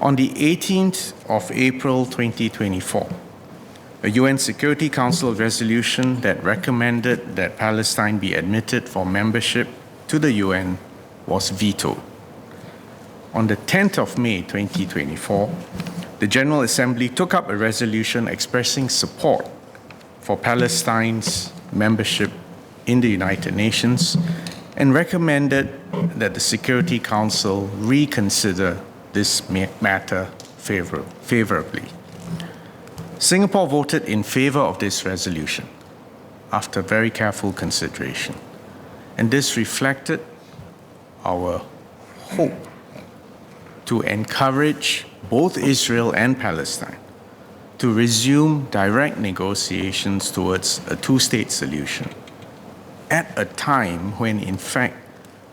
On the 18th of April 2024, a UN Security Council resolution that recommended that Palestine be admitted for membership to the UN was vetoed. On the 10th of May 2024, the General Assembly took up a resolution expressing support for Palestine's membership in the United Nations and recommended that the Security Council reconsider this matter favorably. Singapore voted in favor of this resolution after very careful consideration, and this reflected our hope to encourage both Israel and Palestine to resume direct negotiations towards a two-state solution at a time when, in fact,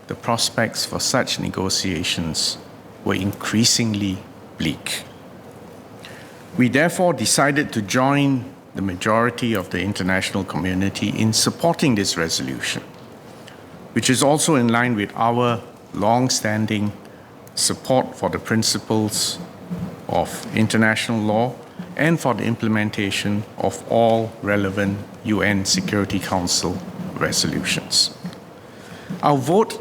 the prospects for such negotiations were increasingly bleak. We therefore decided to join the majority of the international community in supporting this resolution, which is also in line with our long-standing support for the principles of international law and for the implementation of all relevant UN Security Council resolutions. Our vote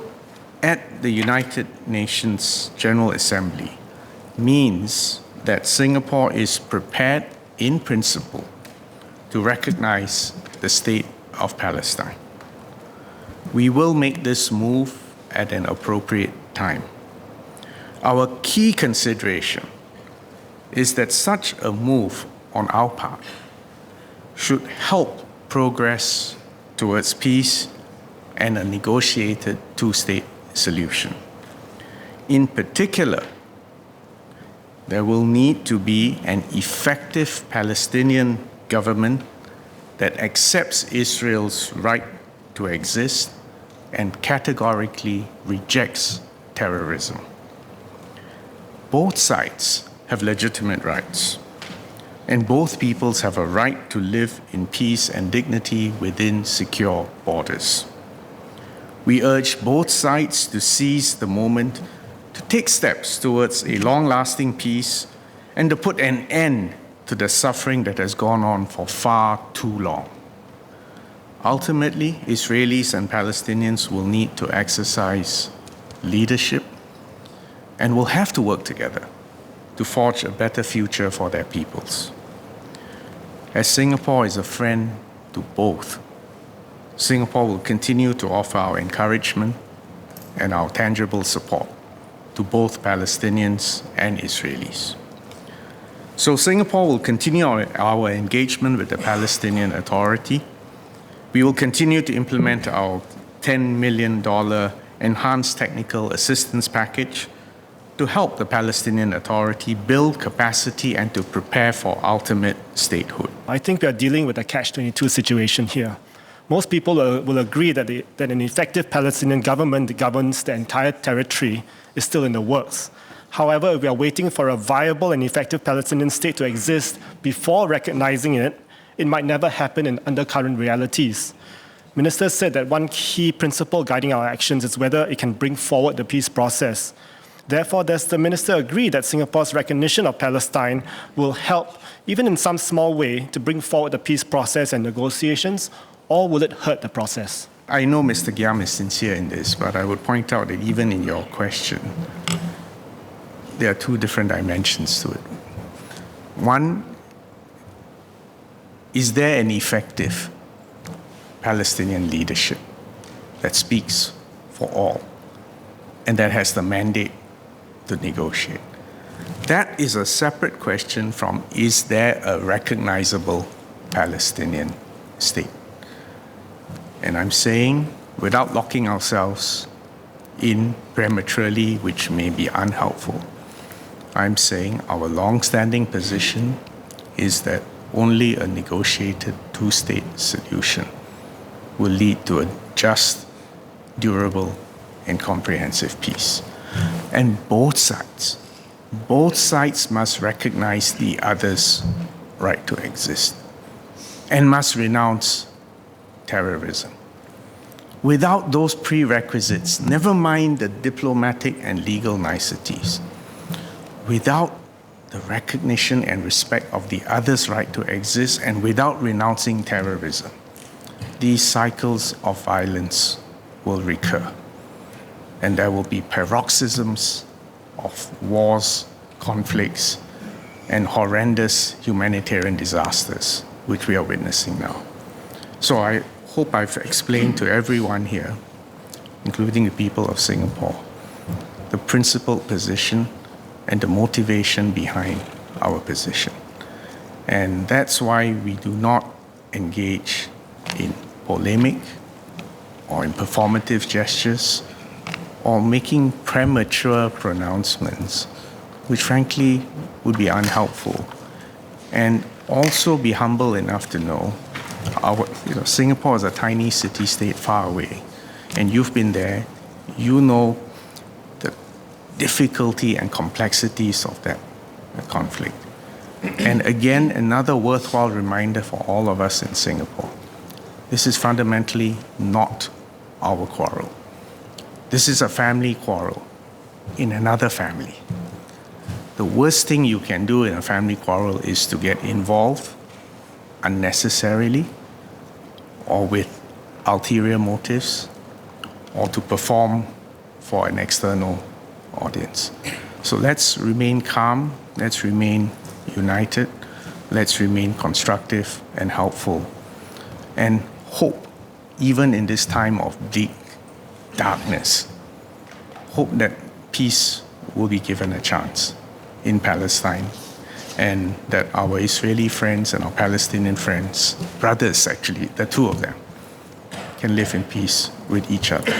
at the United Nations General Assembly means that Singapore is prepared in principle to recognize the State of Palestine. We will make this move at an appropriate time. Our key consideration is that such a move on our part should help progress towards peace and a negotiated two-state solution. In particular, there will need to be an effective Palestinian government that accepts Israel's right to exist and categorically rejects terrorism. Both sides have legitimate rights, and both peoples have a right to live in peace and dignity within secure borders. We urge both sides to seize the moment to take steps towards a long-lasting peace and to put an end to the suffering that has gone on for far too long. Ultimately, Israelis and Palestinians will need to exercise leadership and will have to work together to forge a better future for their peoples. As Singapore is a friend to both, Singapore will continue to offer our encouragement and our tangible support to both Palestinians and Israelis. So Singapore will continue our engagement with the Palestinian Authority. We will continue to implement our $10 million enhanced technical assistance package to help the Palestinian Authority build capacity and to prepare for ultimate statehood. I think we are dealing with a catch-22 situation here. Most people will agree that an effective Palestinian government that governs the entire territory is still in the works. However, if we are waiting for a viable and effective Palestinian state to exist before recognizing it, it might never happen in undercurrent realities. Ministers said that one key principle guiding our actions is whether it can bring forward the peace process. Therefore, does the minister agree that Singapore's recognition of Palestine will help, even in some small way, to bring forward the peace process and negotiations, or will it hurt the process? I know Mr. Giam is sincere in this, but I would point out that even in your question, there are two different dimensions to it. One, is there an effective Palestinian leadership that speaks for all and that has the mandate to negotiate? That is a separate question from, is there a recognizable Palestinian state? And I'm saying, without locking ourselves in prematurely, which may be unhelpful, I'm saying our long-standing position is that only a negotiated two-state solution will lead to a just, durable, and comprehensive peace. And both sides must recognize the other's right to exist and must renounce terrorism. Without those prerequisites, never mind the diplomatic and legal niceties, without the recognition and respect of the other's right to exist and without renouncing terrorism, these cycles of violence will recur. And there will be paroxysms of wars, conflicts, and horrendous humanitarian disasters, which we are witnessing now. So I hope I've explained to everyone here, including the people of Singapore, the principled position and the motivation behind our position. And that's why we do not engage in polemic or in performative gestures or making premature pronouncements, which frankly would be unhelpful. And also be humble enough to know Singapore is a tiny city-state far away, and you've been there. You know the difficulty and complexities of that conflict. And again, another worthwhile reminder for all of us in Singapore. This is fundamentally not our quarrel. This is a family quarrel in another family. The worst thing you can do in a family quarrel is to get involved unnecessarily or with ulterior motives or to perform for an external audience. So let's remain calm, let's remain united, let's remain constructive and helpful, and hope, even in this time of deep darkness, hope that peace will be given a chance in Palestine, and that our Israeli friends and our Palestinian friends, brothers actually, the two of them, can live in peace with each other.